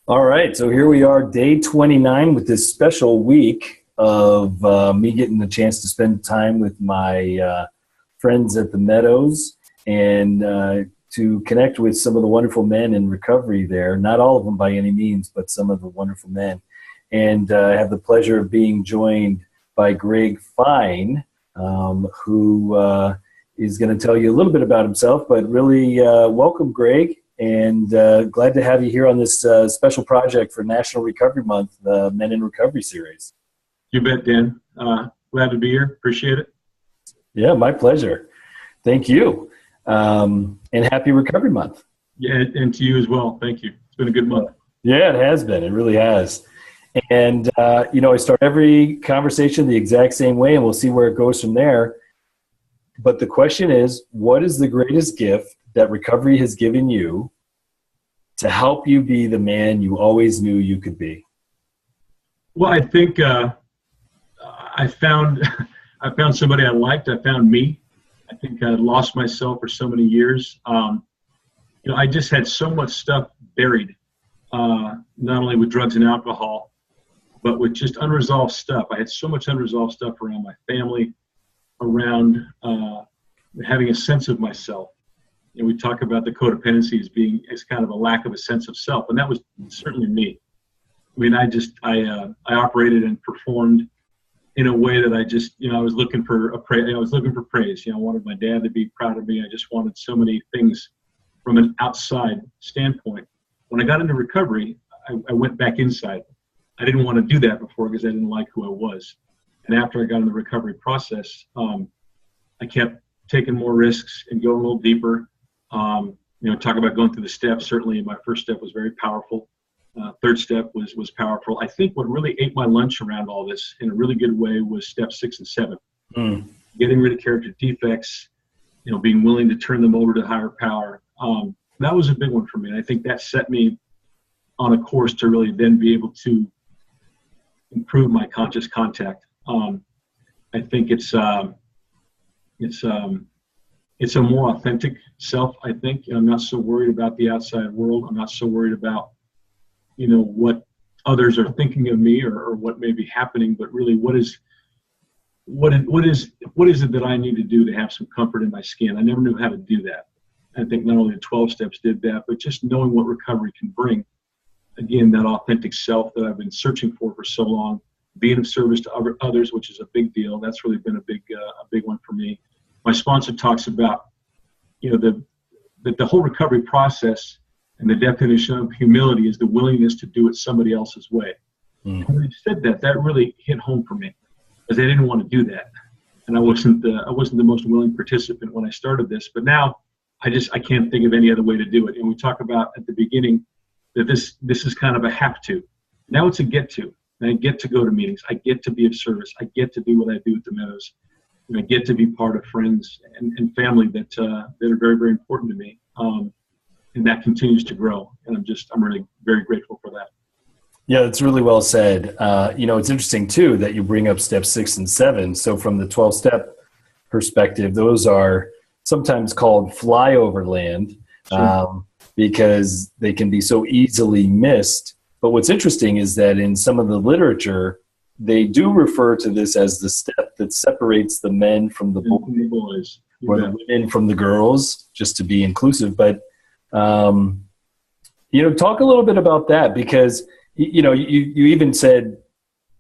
All right, so here we are, day 29, with this special week of me getting the chance to spend time with my friends at the Meadows and to connect with some of the wonderful men in recovery there. Not all of them by any means, but some of the wonderful men. And I have the pleasure of being joined by Greg Fine, who is going to tell you a little bit about himself, but really welcome, Greg. And glad to have you here on this special project for National Recovery Month, the Men in Recovery series. You bet, Dan. Glad to be here. Appreciate it. Yeah, my pleasure. Thank you. And happy Recovery Month. Yeah, and to you as well. Thank you. It's been a good month. Yeah, it has been. It really has. And, I start every conversation the exact same way, and we'll see where it goes from there. But the question is, what is the greatest gift that recovery has given you to help you be the man you always knew you could be? Well, I think I found somebody I liked. I found me. I think I lost myself for so many years. I just had so much stuff buried, not only with drugs and alcohol, but with just unresolved stuff. I had so much unresolved stuff around my family, around having a sense of myself. We talk about the codependency as kind of a lack of a sense of self, and that was certainly me. I mean, I operated and performed in a way that I was looking for praise. I wanted my dad to be proud of me. I just wanted so many things from an outside standpoint. When I got into recovery, I went back inside. I didn't want to do that before because I didn't like who I was. And after I got in the recovery process, I kept taking more risks and going a little deeper. Talk about going through the steps. Certainly my first step was very powerful. Third step was powerful. I think what really ate my lunch around all this in a really good way was step 6 and 7. Getting rid of character defects, being willing to turn them over to higher power. That was a big one for me. And I think that set me on a course to really then be able to improve my conscious contact. I think it's a more authentic self, I think. I'm not so worried about the outside world. I'm not so worried about, what others are thinking of me or what may be happening, but really what is it that I need to do to have some comfort in my skin? I never knew how to do that. I think not only the 12 steps did that, but just knowing what recovery can bring. Again, that authentic self that I've been searching for so long, being of service to others, which is a big deal. That's really been a big one for me. My sponsor talks about, the whole recovery process and the definition of humility is the willingness to do it somebody else's way. And when he said that really hit home for me because I didn't want to do that. And I wasn't the most willing participant when I started this, but now I can't think of any other way to do it. And we talk about at the beginning that this is kind of a have to. Now it's a get to. And I get to go to meetings. I get to be of service. I get to do what I do at the Meadows. And I get to be part of friends and family that are very, very important to me. And that continues to grow. And I'm really very grateful for that. Yeah, that's really well said. It's interesting, too, that you bring up steps 6 and 7. So from the 12-step perspective, those are sometimes called flyover land. Sure. Because they can be so easily missed. But what's interesting is that in some of the literature, they do refer to this as the step that separates the men from the boys or the women from the girls, just to be inclusive. But, talk a little bit about that because, you even said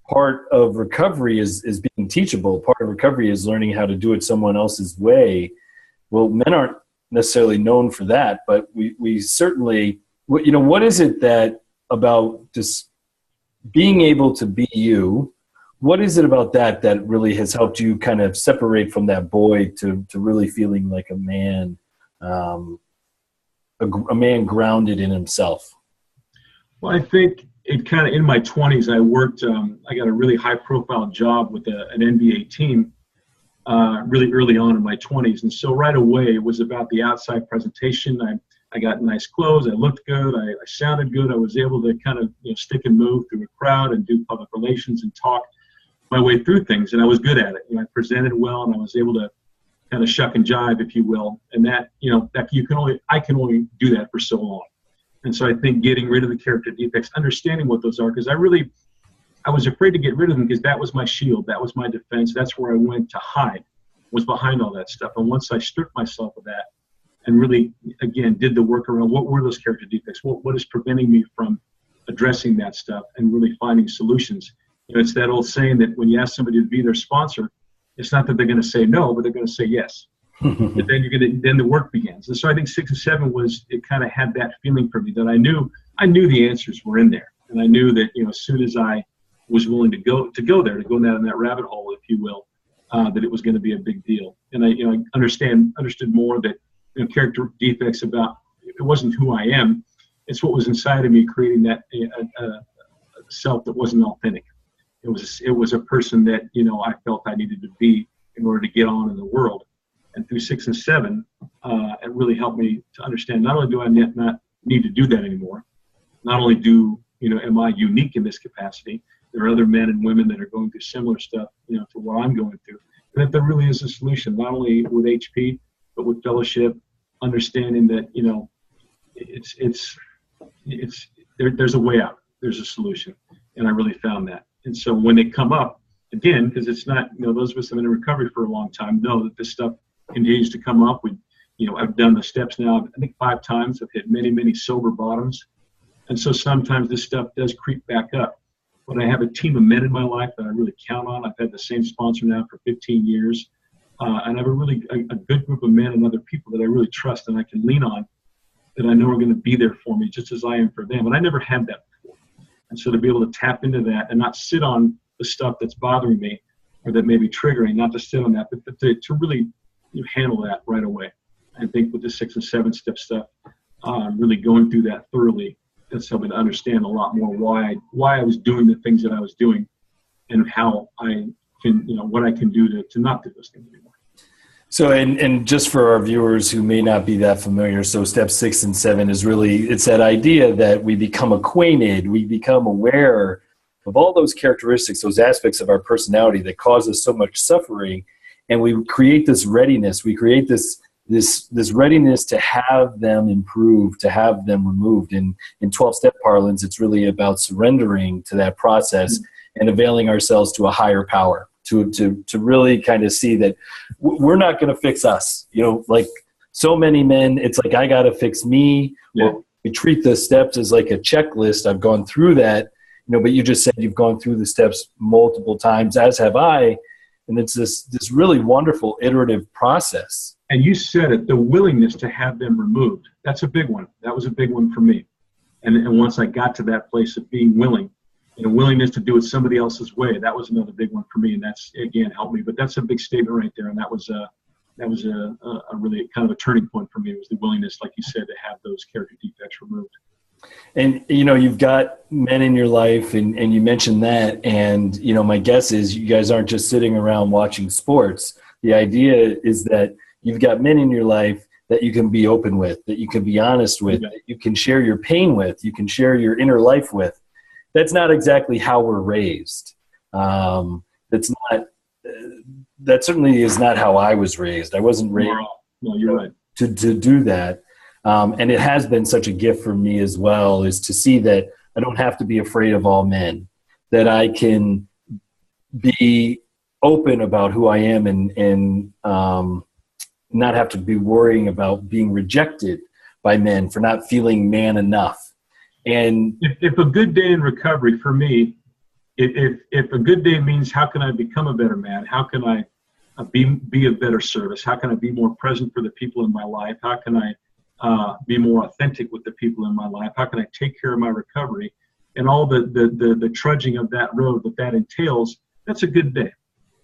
part of recovery is being teachable. Part of recovery is learning how to do it someone else's way. Well, men aren't necessarily known for that, but we certainly, what is it that about just being able to be you, what is it about that really has helped you kind of separate from that boy to really feeling like a man, a man grounded in himself? Well, I think it kind of in my 20s, I worked, I got a really high profile job with an NBA team really early on in my 20s. And so right away, it was about the outside presentation. I got nice clothes. I looked good. I sounded good. I was able to kind of stick and move through a crowd and do public relations and talk my way through things. And I was good at it. I presented well, and I was able to kind of shuck and jive, if you will. And that I can only do that for so long. And so I think getting rid of the character defects, understanding what those are, because I was afraid to get rid of them because that was my shield. That was my defense. That's where I went to hide, was behind all that stuff. And once I stripped myself of that and really, again, did the work around what were those character defects, what is preventing me from addressing that stuff and really finding solutions. You know, it's that old saying that when you ask somebody to be their sponsor, it's not that they're going to say no, but they're going to say yes. But then the work begins. And so I think 6 and 7 it kind of had that feeling for me that I knew the answers were in there. And I knew that, you know, as soon as I was willing to go there, to go down that rabbit hole, if you will, that it was going to be a big deal. And I understood more that, you know, character defects about, it wasn't who I am, it's what was inside of me, creating that self that wasn't authentic. It was a person that, you know, I felt I needed to be in order to get on in the world. And through 6 and 7, it really helped me to understand not only do I not need to do that anymore, not only am I unique in this capacity, there are other men and women that are going through similar stuff, you know, to what I'm going through, and that there really is a solution, not only with HP, but with fellowship, understanding that, you know, there's a way out, there's a solution, and I really found that. And so when they come up, again, because it's not, you know, those of us that have been in recovery for a long time know that this stuff continues to come up. I've done the steps now, I think 5 times. I've hit many, many sober bottoms. And so sometimes this stuff does creep back up. But I have a team of men in my life that I really count on. I've had the same sponsor now for 15 years. And I have a good group of men and other people that I really trust and I can lean on, that I know are going to be there for me just as I am for them. And I never had that before. And so to be able to tap into that and not sit on the stuff that's bothering me or that may be triggering, not to sit on that, but to really handle that right away. I think with the 6 and 7 step stuff, really going through that thoroughly, that's helped me to understand a lot more why I was doing the things that I was doing and how I can, you know, what I can do to not do those things anymore. So, and just for our viewers who may not be that familiar, so step 6 and 7 is really, it's that idea that we become acquainted, we become aware of all those characteristics, those aspects of our personality that cause us so much suffering, and we create this readiness, we create this readiness to have them improved, to have them removed. And in 12-step parlance, it's really about surrendering to that process and availing ourselves to a higher power, to really kind of see that we're not going to fix us. You know, like so many men, it's like, I got to fix me. Yeah. Or we treat the steps as like a checklist. I've gone through that, you know, but you just said you've gone through the steps multiple times, as have I. And it's this really wonderful iterative process. And you said it, the willingness to have them removed. That's a big one. That was a big one for me. And once I got to that place of being willing, and a willingness to do it somebody else's way, that was another big one for me. And that's, again, helped me. But that's a big statement right there. And that was a really kind of a turning point for me. It was the willingness, like you said, to have those character defects removed. And, you know, you've got men in your life, and you mentioned that. And, you know, my guess is you guys aren't just sitting around watching sports. The idea is that you've got men in your life that you can be open with, that you can be honest with, that you can share your pain with, you can share your inner life with. That's not exactly how we're raised. That certainly is not how I was raised. I wasn't raised no, you're right. to do that. And it has been such a gift for me as well, is to see that I don't have to be afraid of all men, that I can be open about who I am and not have to be worrying about being rejected by men for not feeling man enough. And if a good day in recovery for me, if a good day means how can I become a better man? How can I be of better service? How can I be more present for the people in my life? How can I be more authentic with the people in my life? How can I take care of my recovery? And all the trudging of that road that entails, that's a good day.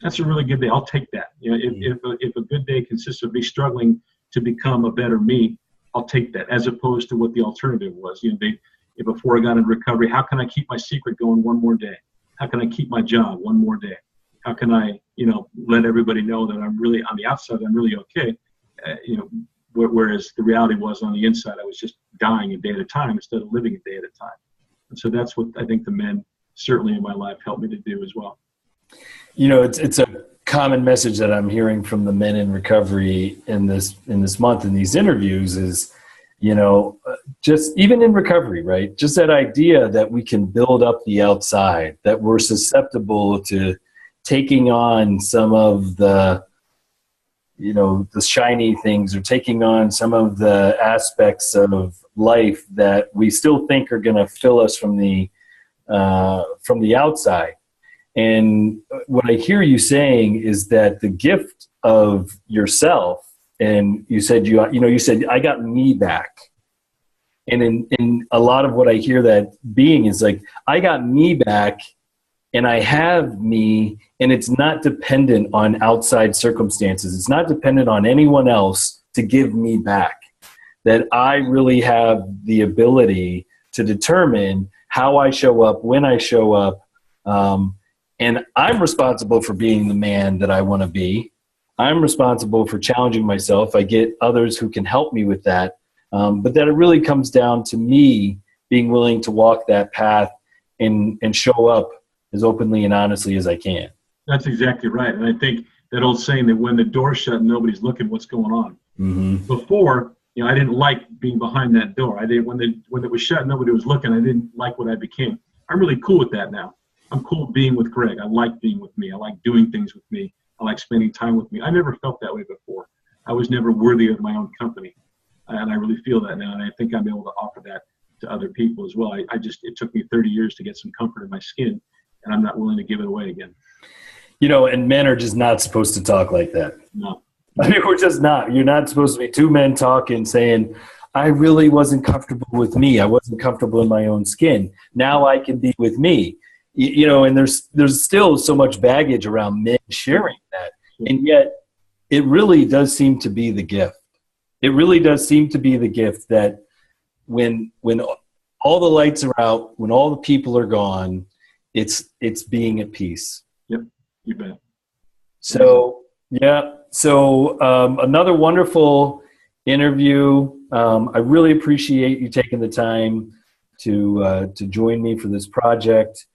That's a really good day. I'll take that. You know, if a good day consists of me struggling to become a better me, I'll take that, as opposed to what the alternative was. You know, before I got into recovery, how can I keep my secret going one more day? How can I keep my job one more day? How can I, you know, let everybody know that I'm really on the outside, I'm really okay. You know, whereas the reality was on the inside, I was just dying a day at a time instead of living a day at a time. And so that's what I think the men certainly in my life helped me to do as well. You know, it's a common message that I'm hearing from the men in recovery in this month in these interviews is just even in recovery, right? Just that idea that we can build up the outside, that we're susceptible to taking on some of the, the shiny things, or taking on some of the aspects of life that we still think are going to fill us from the outside. And what I hear you saying is that the gift of yourself, and you said, you said, I got me back. And in a lot of what I hear that being is like, I got me back, and I have me, and it's not dependent on outside circumstances. It's not dependent on anyone else to give me back. That I really have the ability to determine how I show up, when I show up, and I'm responsible for being the man that I want to be. I'm responsible for challenging myself. I get others who can help me with that. But that it really comes down to me being willing to walk that path and show up as openly and honestly as I can. That's exactly right. And I think that old saying that when the door's shut, nobody's looking what's going on. Mm-hmm. Before, I didn't like being behind that door. When it was shut, nobody was looking. I didn't like what I became. I'm really cool with that now. I'm cool being with Greg. I like being with me. I like doing things with me. I like spending time with me. I never felt that way before. I was never worthy of my own company. And I really feel that now. And I think I'm able to offer that to other people as well. It took me 30 years to get some comfort in my skin, and I'm not willing to give it away again. And men are just not supposed to talk like that. No. I mean, we're just not. You're not supposed to be two men talking, saying, I really wasn't comfortable with me. I wasn't comfortable in my own skin. Now I can be with me. And there's still so much baggage around men sharing that. And yet it really does seem to be the gift. It really does seem to be the gift that when all the lights are out, when all the people are gone, it's being at peace. Yep, you bet. So, yeah. So another wonderful interview. I really appreciate you taking the time to join me for this project.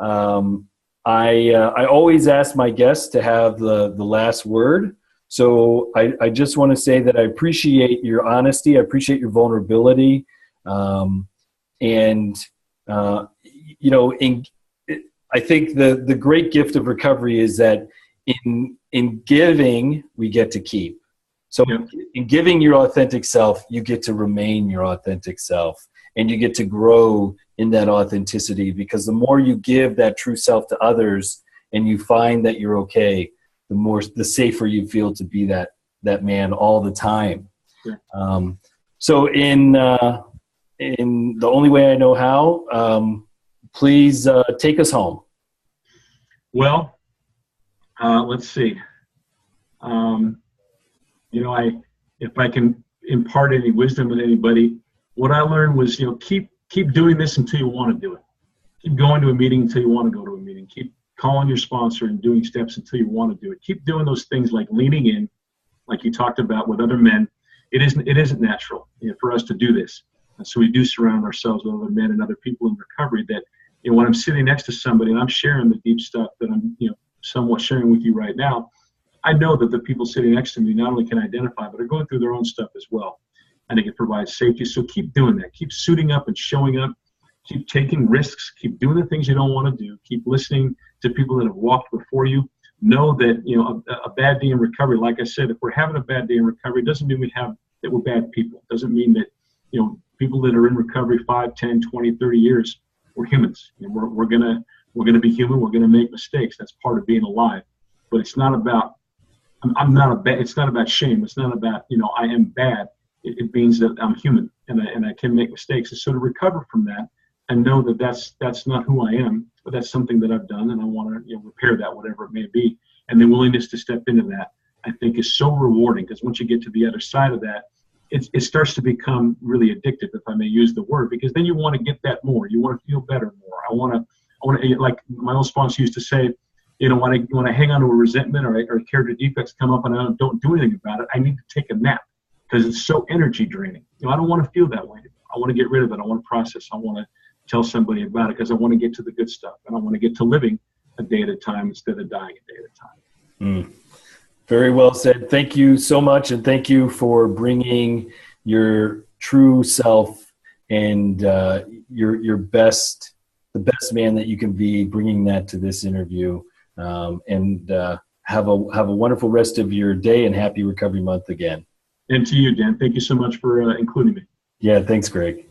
I always ask my guests to have the last word. So I just want to say that I appreciate your honesty. I appreciate your vulnerability. I think the great gift of recovery is that in giving, we get to keep. So in giving your authentic self, you get to remain your authentic self, and you get to grow in that authenticity, because the more you give that true self to others and you find that you're okay, the safer you feel to be that man all the time. Yeah. So in the only way I know how, please take us home. Well, let's see. If I can impart any wisdom in anybody, what I learned was, keep doing this until you want to do it. Keep going to a meeting until you want to go to a meeting. Keep calling your sponsor and doing steps until you want to do it. Keep doing those things like leaning in, like you talked about with other men. It isn't natural for us to do this. And so we do surround ourselves with other men and other people in recovery that, when I'm sitting next to somebody and I'm sharing the deep stuff that I'm, somewhat sharing with you right now, I know that the people sitting next to me not only can identify, but are going through their own stuff as well. And it can provide safety. So keep doing that. Keep suiting up and showing up. Keep taking risks. Keep doing the things you don't want to do. Keep listening to people that have walked before you. Know that, a bad day in recovery, like I said, if we're having a bad day in recovery, it doesn't mean that we're bad people. It doesn't mean that, people that are in recovery 5, 10, 20, 30 years, we're humans. We're gonna be human. We're gonna make mistakes. That's part of being alive. But it's not about, it's not about shame. It's not about, I am bad. It means that I'm human and I can make mistakes. And so to recover from that and know that that's not who I am, but that's something that I've done, and I want to repair that, whatever it may be. And the willingness to step into that, I think, is so rewarding, because once you get to the other side of that, it starts to become really addictive, if I may use the word, because then you want to get that more. You want to feel better more. I want to, like my old sponsor used to say, when I hang on to a resentment or character defects come up and I don't do anything about it, I need to take a nap, because it's so energy draining. I don't want to feel that way. I want to get rid of it. I want to process. I want to tell somebody about it, because I want to get to the good stuff, and I want to get to living a day at a time instead of dying a day at a time. Mm. Very well said. Thank you so much, and thank you for bringing your true self and your best, the best man that you can be, bringing that to this interview. And have a wonderful rest of your day, and happy Recovery Month again. And to you, Dan, thank you so much for including me. Yeah, thanks, Greg.